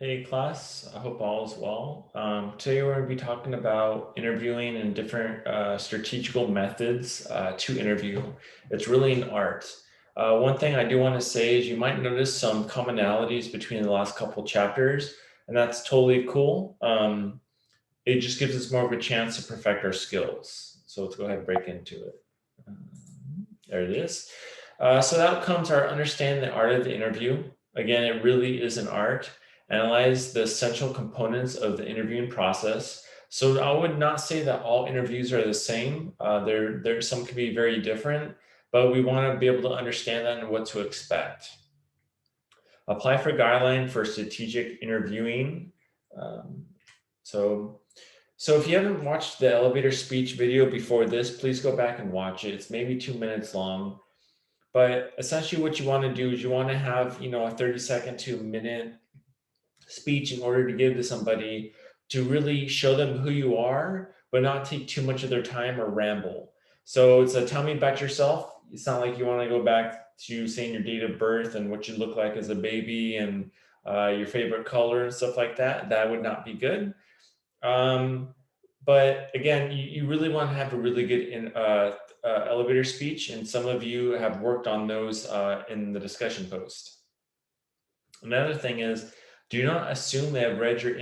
Hey class, I hope all is well. Today we're going to be talking about interviewing and different strategical methods to interview. It's really an art. One thing I do want to say is you might notice some commonalities between the last couple chapters, and that's totally cool. It just gives us more of a chance to perfect our skills. So let's go ahead and break into it. Um, there it is. So that comes our understanding the art of the interview. Again, it really is an art. Analyze the essential components of the interviewing process. So I would not say that all interviews are the same. There some can be very different, but we want to be able to understand that and what to expect. Apply for guideline for strategic interviewing. Um, so so if you haven't watched the elevator speech video before this, please go back and watch it. It's maybe 2 minutes long. But essentially what you want to do is you want to have, a 30-second to a minute speech in order to give to somebody to really show them who you are, but not take too much of their time or ramble. So it's a tell me about yourself. It's not like you want to go back to saying your date of birth and what you look like as a baby and your favorite color and stuff like that. That would not be good. Um, but again, you really want to have a really good elevator speech, and some of you have worked on those in the discussion post. Another thing is, do not assume they have read your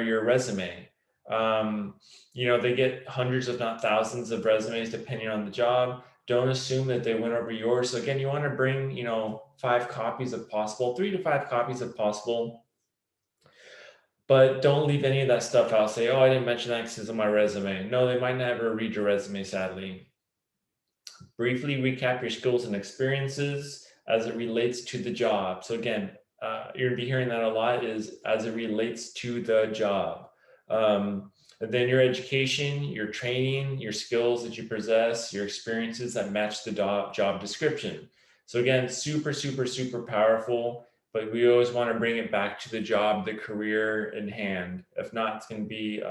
your resume. Um, they get hundreds, if not thousands, of resumes depending on the job. Don't assume that they went over yours. So again, you want to bring, 5 copies if possible, 3 to 5 copies if possible, but don't leave any of that stuff out. Say, oh, I didn't mention that because it's on my resume. No, they might never read your resume, sadly. Briefly recap your skills and experiences as it relates to the job. So again, you're gonna be hearing that a lot is as it relates to the job. And then your education, your training, your skills that you possess, your experiences that match the job description. So again, super, super, super powerful, but we always want to bring it back to the job, the career in hand. If not, it's going to be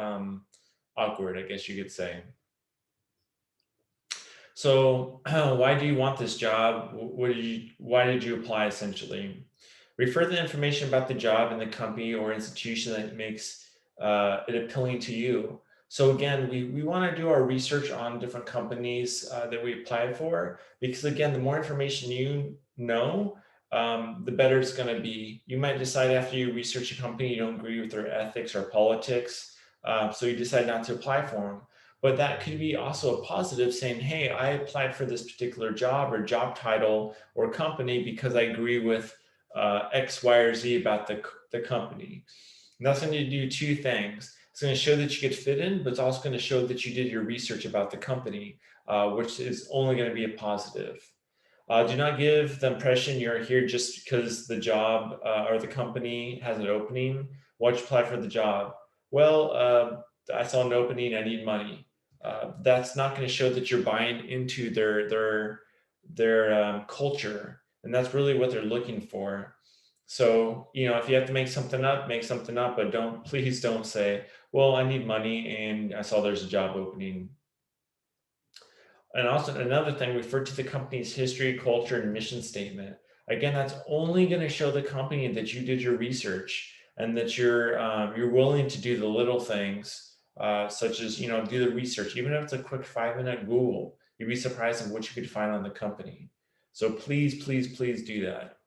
awkward, I guess you could say. So, why do you want this job? Why did you apply essentially? Refer the information about the job and the company or institution that makes it appealing to you. So again, we want to do our research on different companies that we apply for, because again, the more information you know, the better it's going to be. You might decide after you research a company, you don't agree with their ethics or politics, so you decide not to apply for them. But that could be also a positive, saying, hey, I applied for this particular job or job title or company because I agree with X, Y, or Z about the company. And that's going to do 2 things. It's going to show that you could fit in, but it's also going to show that you did your research about the company, which is only going to be a positive. Do not give the impression you're here just because the job or the company has an opening. Why'd you apply for the job? Well, I saw an opening. I need money. That's not going to show that you're buying into their culture, and that's really what they're looking for. So, if you have to make something up, make something up, but please don't say, well, I need money and I saw there's a job opening. And also another thing, refer to the company's history, culture, and mission statement. Again, that's only going to show the company that you did your research and that you're willing to do the little things, such as do the research. Even if it's a quick 5-minute Google, you'd be surprised at what you could find on the company. So please, please, please do that.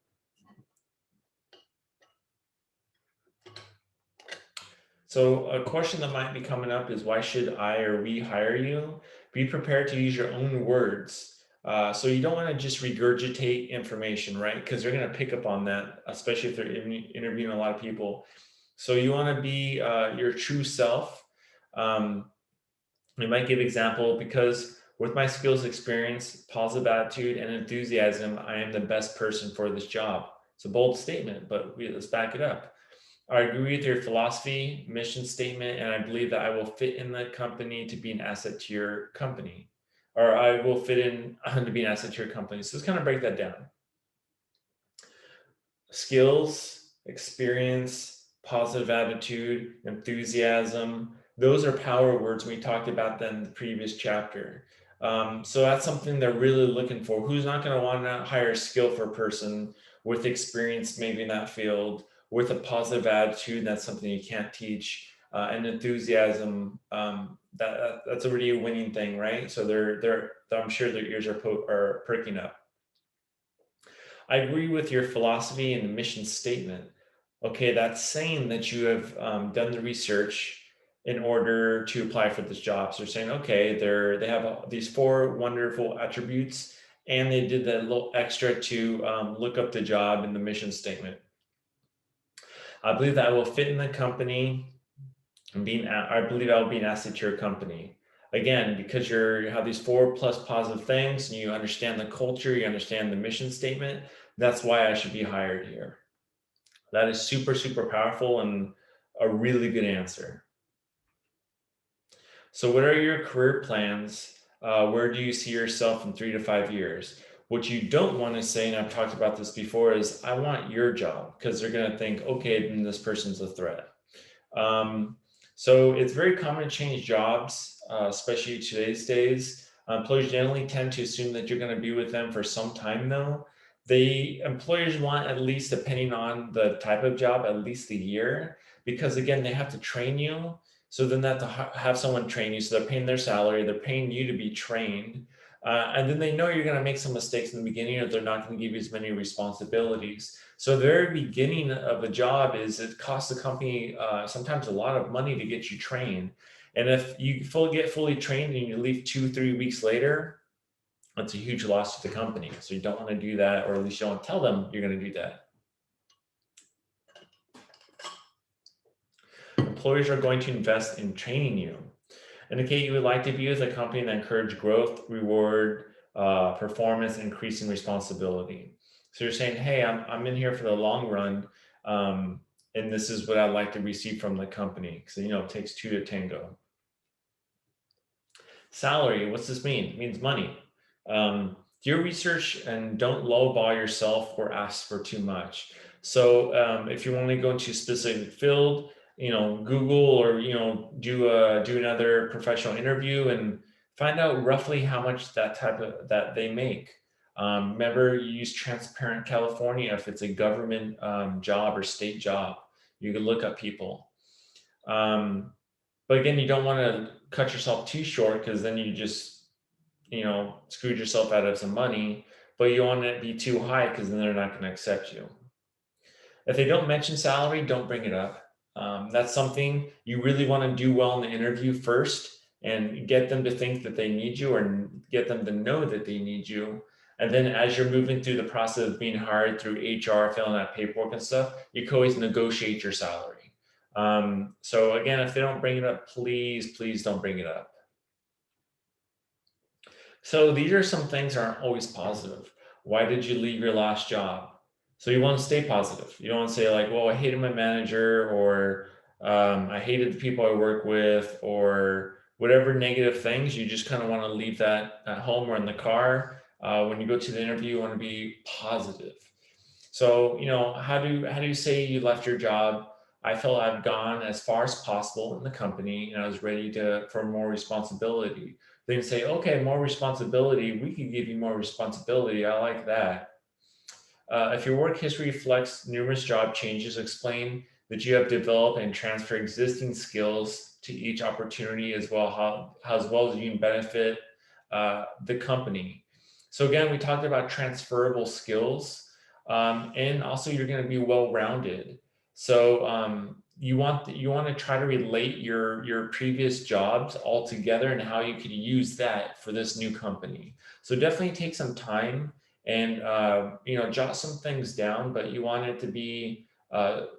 So a question that might be coming up is, why should I or we hire you? Be prepared to use your own words. So you don't want to just regurgitate information, right? Because they're going to pick up on that, especially if they're interviewing a lot of people. So you want to be your true self. Um, you might give example, because with my skills, experience, positive attitude, and enthusiasm, I am the best person for this job. It's a bold statement, but let's back it up. I agree with your philosophy, mission statement, and I believe that I will fit in the company to be an asset to your company, or I will fit in to be an asset to your company. So let's kind of break that down. Skills, experience, positive attitude, enthusiasm. Those are power words. We talked about them in the previous chapter. So that's something they're really looking for. Who's not going to want to hire a skillful person with experience maybe in that field, with a positive attitude. That's something you can't teach. And enthusiasm. That's already a winning thing, right? So I'm sure their ears are perking up. I agree with your philosophy and the mission statement. Okay, that's saying that you have done the research in order to apply for this job. So they're saying, okay, they have these four wonderful attributes, and they did that little extra to look up the job in the mission statement. I believe that I will fit in the company, and I believe I will be an asset to your company. Again, because you have these four plus positive things, and you understand the culture, you understand the mission statement. That's why I should be hired here. That is super, super powerful and a really good answer. So, what are your career plans? Where do you see yourself in 3 to 5 years? What you don't want to say, and I've talked about this before, is I want your job, because they're going to think, okay, then this person's a threat. Um, so it's very common to change jobs, especially today's days. Employers generally tend to assume that you're going to be with them for some time, though. The employers want, at least depending on the type of job, at least a year, because again, they have to train you. So then they have to have someone train you. So they're paying their salary, they're paying you to be trained. And then they know you're going to make some mistakes in the beginning, or they're not going to give you as many responsibilities. So the very beginning of a job it costs the company sometimes a lot of money to get you trained. And if you get fully trained and you leave 2, 3 weeks later, that's a huge loss to the company. So you don't want to do that, or at least you don't tell them you're going to do that. Employers are going to invest in training you. Indicate you would like to be with a company that encourage growth, reward, performance, increasing responsibility. So you're saying, hey, I'm in here for the long run, and this is what I'd like to receive from the company. So, it takes two to tango. Salary, what's this mean? It means money. Do your research and don't lowball yourself or ask for too much. So if you want to go into a specific field, Google, or do another professional interview and find out roughly how much that they make. Remember, you use Transparent California if it's a government job or state job. You can look up people. But again, you don't want to cut yourself too short, because then you just screwed yourself out of some money. But you want it to be too high, because then they're not going to accept you. If they don't mention salary, don't bring it up. That's something you really want to do well in the interview first, and get them to think that they need you, or get them to know that they need you. And then as you're moving through the process of being hired through HR, filling out paperwork and stuff, you can always negotiate your salary. So again, if they don't bring it up, please don't bring it up. So these are some things that aren't always positive. Why did you leave your last job? So you want to stay positive. You don't want to say like, well, I hated my manager, or I hated the people I work with, or whatever negative things. You just kind of want to leave that at home or in the car. When you go to the interview, you want to be positive. So, how do you say you left your job? I felt I've gone as far as possible in the company, and I was ready for more responsibility. Then say, okay, more responsibility. We could give you more responsibility. I like that. If your work history reflects numerous job changes, explain that you have developed and transferred existing skills to each opportunity, as well as you can benefit the company. So again, we talked about transferable skills, and also you're going to be well-rounded. So you want to try to relate your previous jobs all together, and how you could use that for this new company. So definitely take some time and jot some things down, but you want it to be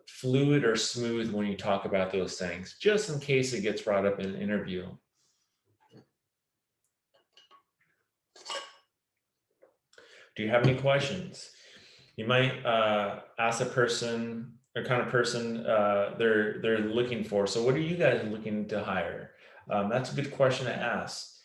fluid or smooth when you talk about those things, just in case it gets brought up in an interview. Do you have any questions? You might ask a person, or kind of person they're looking for. So what are you guys looking to hire? That's a good question to ask.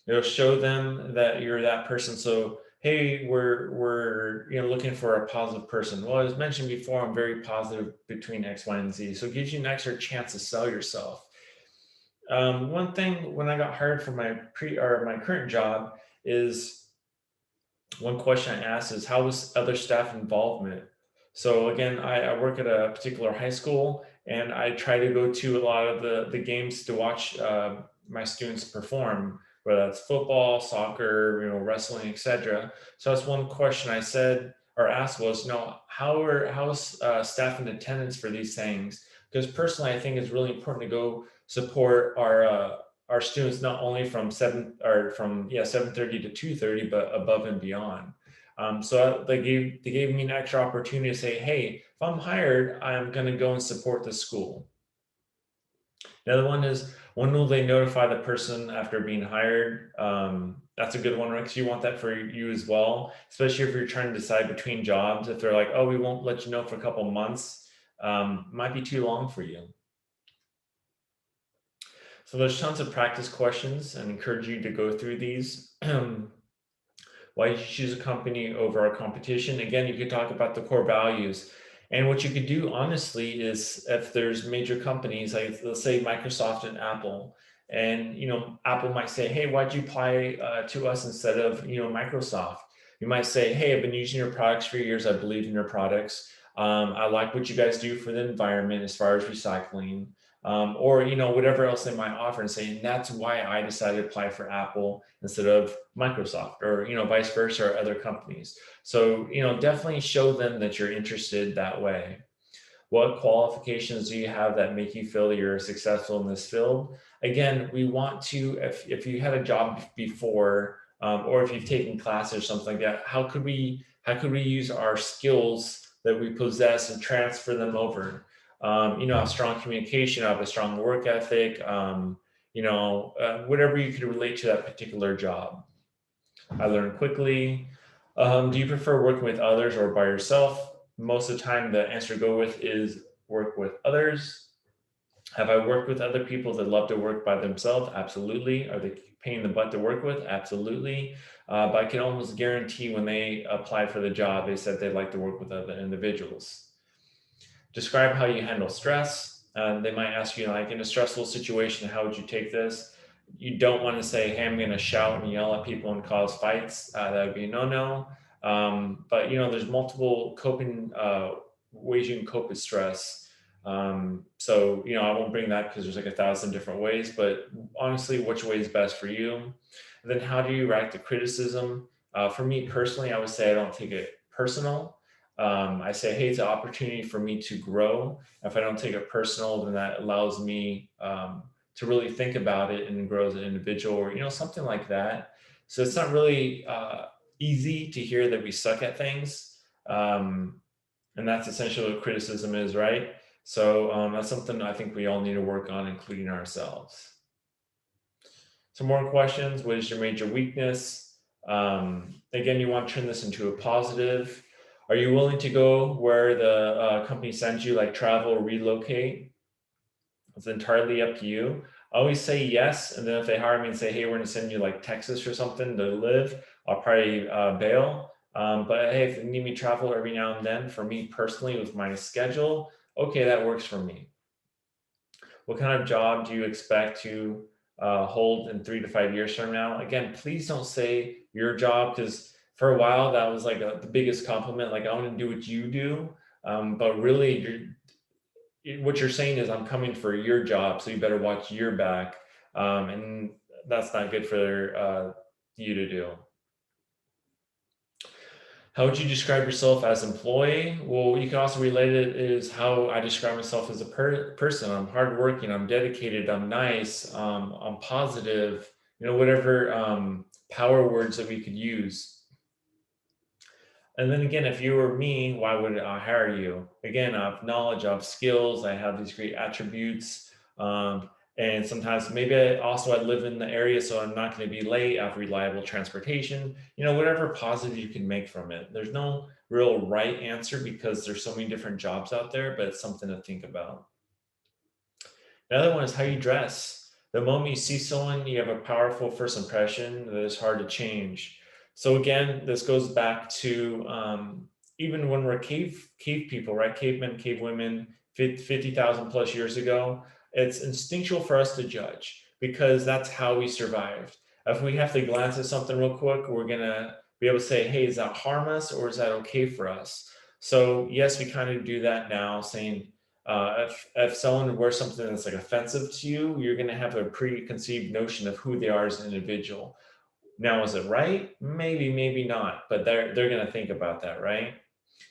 It'll show them that you're that person. So hey, we're looking for a positive person. Well, as mentioned before, I'm very positive between X, Y, and Z. So it gives you an extra chance to sell yourself. One thing when I got hired for my current job is, one question I asked is, how was other staff involvement? So again, I work at a particular high school, and I try to go to a lot of the games to watch my students perform, whether that's football, soccer, wrestling, etc. So that's one question I said or asked was, how's staff in attendance for these things? Because personally, I think it's really important to go support our students not only from 7:30 to 2:30, but above and beyond. So they gave me an extra opportunity to say, hey, if I'm hired, I'm going to go and support the school. The other one is, when will they notify the person after being hired? That's a good one, Rex. You want that for you as well, especially if you're trying to decide between jobs. If they're like, oh, we won't let you know for a couple months, might be too long for you. So there's tons of practice questions and encourage you to go through these. Why did you choose a company over a competition? Again, you could talk about the core values. And what you could do, honestly, is if there's major companies, like let's say Microsoft and Apple, and Apple might say, hey, why'd you apply to us instead of Microsoft? You might say, hey, I've been using your products for years. I believe in your products. I like what you guys do for the environment as far as recycling. Or whatever else they might offer, and say, and that's why I decided to apply for Apple instead of Microsoft, or vice versa, or other companies. So definitely show them that you're interested that way. What qualifications do you have that make you feel that you're successful in this field? Again, we want to, if you had a job before, or if you've taken classes or something like that, how could we use our skills that we possess and transfer them over? Have strong communication, have a strong work ethic, whatever you could relate to that particular job. I learn quickly. Do you prefer working with others or by yourself? Most of the time, the answer to go with is work with others. Have I worked with other people that love to work by themselves? Absolutely. Are they pain in the butt to work with? Absolutely. But I can almost guarantee when they applied for the job, they said they'd like to work with other individuals. Describe how you handle stress. They might ask you, like, in a stressful situation, how would you take this? You don't want to say, hey, I'm going to shout and yell at people and cause fights. That would be a no-no. But there's multiple coping ways you can cope with stress. So I won't bring that because there's like 1,000 different ways. But honestly, which way is best for you? And then how do you react to criticism? For me personally, I would say I don't take it personal. I say, hey, it's an opportunity for me to grow. If I don't take it personal, then that allows me to really think about it and grow as an individual, or something like that. So it's not really easy to hear that we suck at things, and that's essentially what criticism is, right? So that's something I think we all need to work on, including ourselves. Some more questions. What is your major weakness? Again, you want to turn this into a positive. Are you willing to go where the company sends you, like travel, relocate? It's entirely up to you. I always say yes, and then if they hire me and say, hey, we're going to send you like Texas or something to live, I'll probably bail. But hey, if you need me to travel every now and then, for me personally, with my schedule, okay, that works for me. What kind of job do you expect to hold in 3 to 5 years from now? Again, please don't say your job, because for a while that was like the biggest compliment. Like, I want to do what you do. But really, what you're saying is, I'm coming for your job, so you better watch your back. And that's not good for you to do. How would you describe yourself as employee? Well, you can also relate it is how I describe myself as a person. I'm hardworking, I'm dedicated, I'm nice, I'm positive, whatever power words that we could use. And then again, if you were me, why would I hire you? Again, I have knowledge, I have skills, I have these great attributes. And sometimes maybe I live in the area, so I'm not going to be late. I have reliable transportation, whatever positive you can make from it. There's no real right answer because there's so many different jobs out there, but it's something to think about. The other one is how you dress. The moment you see someone, you have a powerful first impression that is hard to change. So again, this goes back to even when we're cave people, right? Cavemen, cavewomen, 50,000 plus years ago. It's instinctual for us to judge because that's how we survived. If we have to glance at something real quick, we're gonna be able to say, "Hey, is that harm us or is that okay for us?" So yes, we kind of do that now, saying if someone wears something that's like offensive to you, you're going to have a preconceived notion of who they are as an individual. Now, is it right? Maybe, maybe not, but they're going to think about that, right?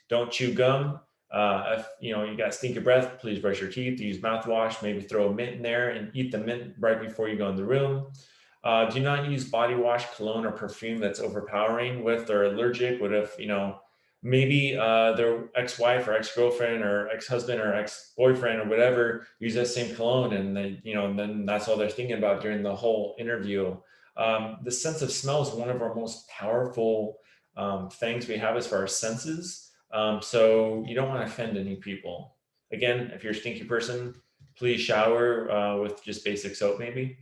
Don't chew gum. If you got stinky breath, please brush your teeth. Use mouthwash. Maybe throw a mint in there and eat the mint right before you go in the room. Do not use body wash, cologne, or perfume that's overpowering. What if they're allergic? What if maybe their ex-wife or ex-girlfriend or ex-husband or ex-boyfriend or whatever use that same cologne, and then that's all they're thinking about during the whole interview. The sense of smell is one of our most powerful things we have as far as senses. So you don't want to offend any people. Again, if you're a stinky person, please shower with just basic soap, maybe.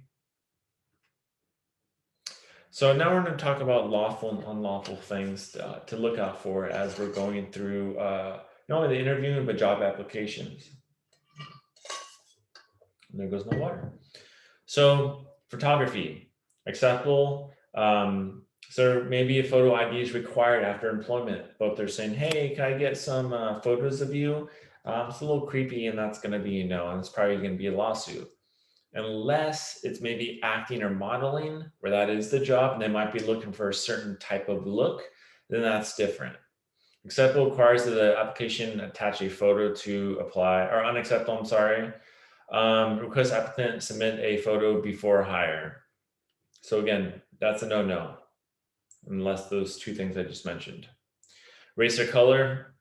So now we're going to talk about lawful and unlawful things to look out for as we're going through not only the interview but job applications. And there goes my water. So photography, acceptable. So maybe a photo ID is required after employment, but they're saying, "Hey, can I get some photos of you?" It's a little creepy, and that's going to be and it's probably going to be a lawsuit unless it's maybe acting or modeling, where that is the job, and they might be looking for a certain type of look, then that's different. Acceptable requires that the application attach a photo to apply, or unacceptable, I'm sorry. Request applicant submit a photo before hire. So again, that's a no-no, unless those two things I just mentioned. Race or color,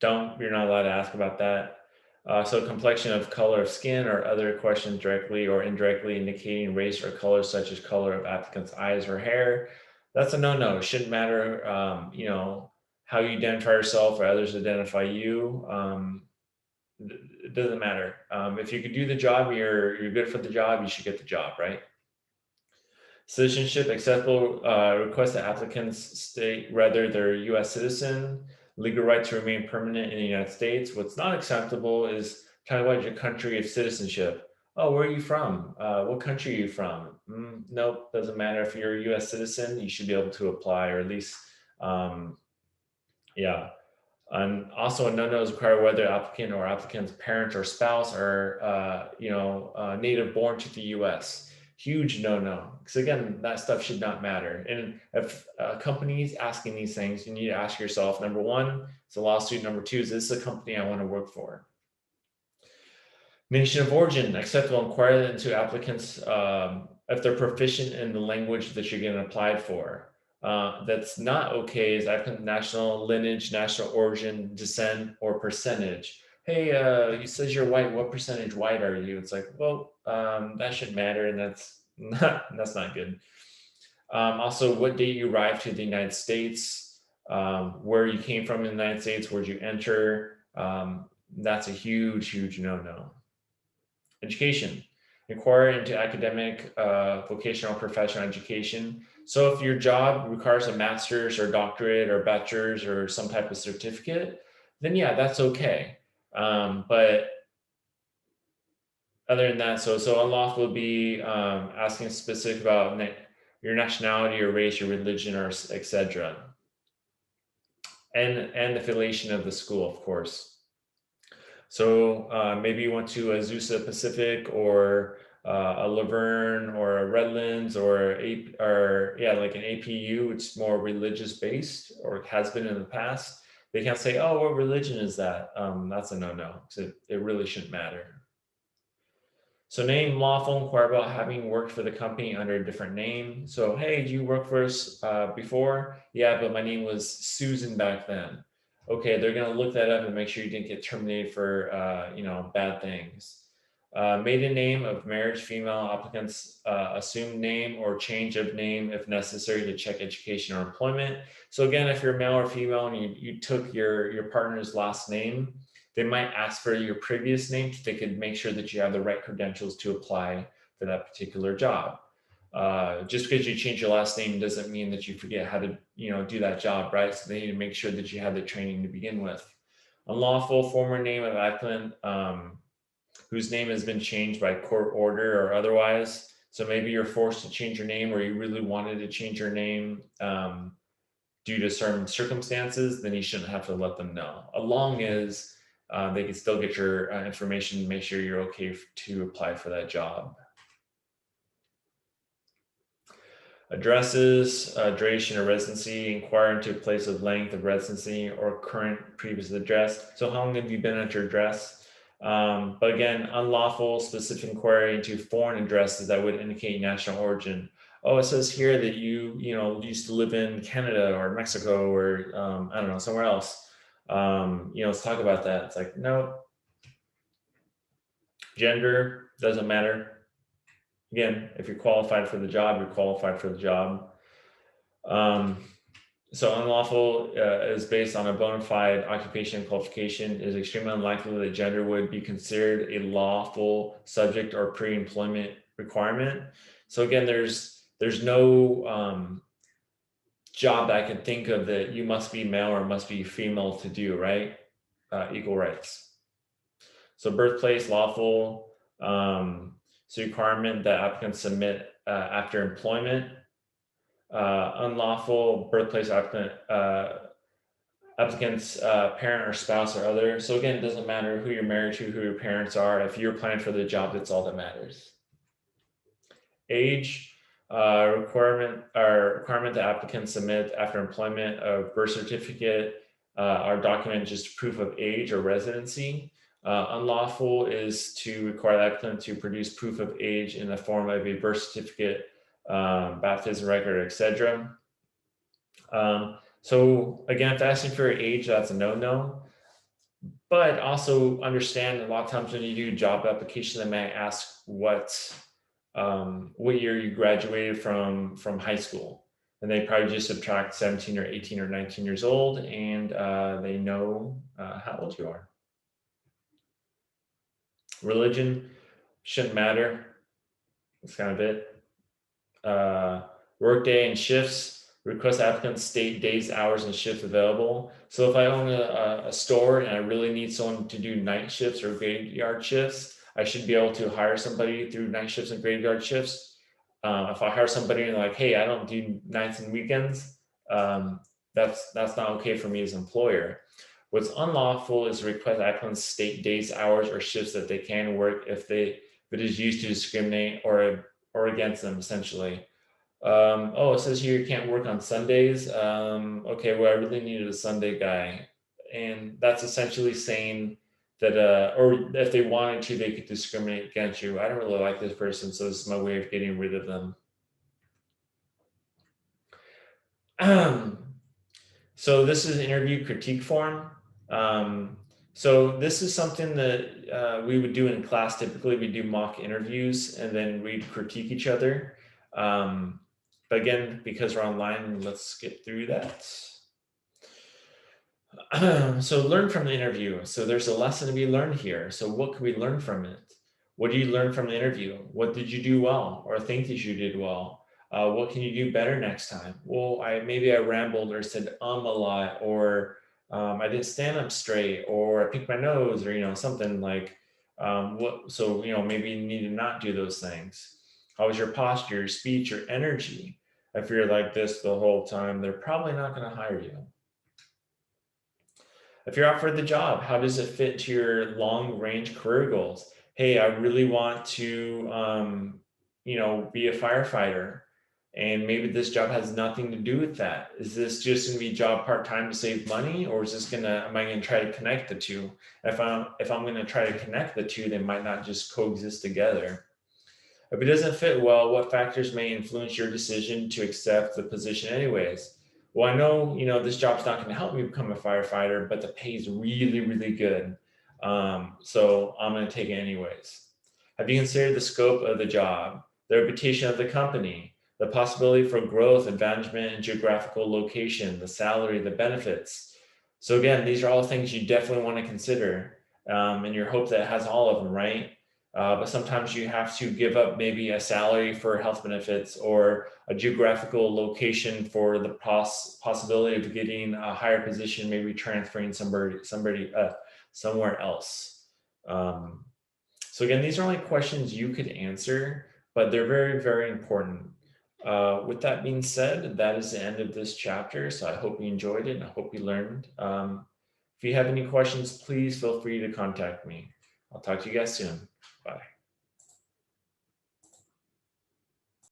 you're not allowed to ask about that. So complexion of color of skin or other questions directly or indirectly indicating race or color, such as color of applicant's eyes or hair. That's a no-no. It shouldn't matter, how you identify yourself or others identify you. It doesn't matter. If you could do the job, you're good for the job, you should get the job, right? Citizenship acceptable. Request that applicants state whether they're a U.S. citizen, legal right to remain permanent in the United States. What's not acceptable is talking about your country of citizenship. Oh, where are you from? What country are you from? Nope, doesn't matter. If you're a U.S. citizen, you should be able to apply, or at least, yeah. And also, a no-no is required whether applicant or applicant's parents or spouse are, native born to the U.S. Huge no-no, because again, that stuff should not matter. And if a company is asking these things, you need to ask yourself: number one, it's a lawsuit. Number two, is this a company I want to work for? Nation of origin acceptable. Inquire into applicants if they're proficient in the language that you're getting applied for. That's not okay is applicant national lineage, national origin, descent, or percentage. Hey, he says you're white. What percentage white are you? It's like, well, that shouldn't matter, and that's not good. Also, what date you arrived to the United States, where you came from in the United States, where'd you enter? That's a huge, huge no-no. Education. Inquire into academic, vocational, professional education. So if your job requires a master's or doctorate or bachelor's or some type of certificate, then yeah, that's okay. But other than that, so unlawful would be asking specific about your nationality or race, your religion, or etc. And affiliation of the school, of course. So maybe you went to Azusa Pacific or a Laverne or a Redlands or yeah, like an APU. It's more religious based or has been in the past. They can't say, "Oh, what religion is that?" That's a no-no. So it really shouldn't matter. So name lawful, inquire about having worked for the company under a different name. So, hey, did you work for us before? Yeah, but my name was Susan back then. Okay, they're gonna look that up and make sure you didn't get terminated for bad things. Maiden name of marriage, female applicants, assumed name or change of name if necessary to check education or employment. So again, if you're male or female and you took your partner's last name, they might ask for your previous name so they could make sure that you have the right credentials to apply for that particular job. Just because you change your last name doesn't mean that you forget how to, do that job, right? So they need to make sure that you have the training to begin with. Unlawful former name of applicant whose name has been changed by court order or otherwise. So maybe you're forced to change your name, or you really wanted to change your name due to certain circumstances, then you shouldn't have to let them know. As long as they can still get your information and make sure you're okay to apply for that job. Addresses, duration of residency, inquire into place of length of residency or current previous address. So how long have you been at your address? But again, unlawful specific inquiry into foreign addresses that would indicate national origin. Oh, it says here that you used to live in Canada or Mexico or I don't know, somewhere else. Let's talk about that. It's like, no, gender doesn't matter. Again, if you're qualified for the job, you're qualified for the job. So unlawful is based on a bona fide occupation qualification. It is extremely unlikely that gender would be considered a lawful subject or pre-employment requirement. So again, there's no job that I can think of that you must be male or must be female to do, right? Equal rights. So birthplace, lawful. So requirement that applicants submit after employment. Unlawful birthplace applicant's parent or spouse or other. So again, it doesn't matter who you're married to, who your parents are. If you're applying for the job, that's all that matters. Age, requirement that applicants submit after employment of birth certificate or document just proof of age or residency. Unlawful is to require the applicant to produce proof of age in the form of a birth certificate, baptism record, etc. So again, if asking for your age, that's a no-no. But also understand a lot of times when you do job application, they may ask what year you graduated from high school. And they probably just subtract 17 or 18 or 19 years old, and they know how old you are. Religion shouldn't matter. That's kind of it. Workday and shifts. Request applicants state days, hours, and shifts available. So if I own a store and I really need someone to do night shifts or graveyard shifts, I should be able to hire somebody through night shifts and graveyard shifts. If I hire somebody and like, hey, I don't do nights and weekends, that's not okay for me as an employer. What's unlawful is to request applicants state days, hours, or shifts that they can work if it is used to discriminate or against them, essentially. Oh, it says here you can't work on Sundays. Okay, well, I really needed a Sunday guy. And that's essentially saying that, or if they wanted to, they could discriminate against you. I don't really like this person, so this is my way of getting rid of them. So this is an interview critique form. So this is something that we would do in class. Typically, we do mock interviews and then we'd critique each other. But again, because we're online, let's skip through that. So learn from the interview. So there's a lesson to be learned here. So what can we learn from it? What do you learn from the interview? What did you do well or think that you did well? What can you do better next time? Well, maybe I rambled or said a lot, or I didn't stand up straight, or I picked my nose, or something like so maybe you need to not do those things. How was your posture, your speech, your energy? If you're like this the whole time, they're probably not going to hire you. If you're offered the job, how does it fit to your long range career goals? Hey, I really want to, be a firefighter. And maybe this job has nothing to do with that. Is this just going to be job part-time to save money? Or am I going to try to connect the two? If I'm going to try to connect the two, they might not just coexist together. If it doesn't fit well, what factors may influence your decision to accept the position anyways? Well, I know, this job's not going to help me become a firefighter, but the pay is really, really good. So I'm going to take it anyways. Have you considered the scope of the job, the reputation of the company, the possibility for growth, advancement, and geographical location, the salary, the benefits? So again, these are all things you definitely want to consider, and your hope that it has all of them, right? But sometimes you have to give up maybe a salary for health benefits or a geographical location for the possibility of getting a higher position, maybe transferring somebody somewhere else. So again, these are only questions you could answer, but they're very, very important. With that being said, that is the end of this chapter. So I hope you enjoyed it and I hope you learned. If you have any questions, please feel free to contact me. I'll talk to you guys soon. Bye.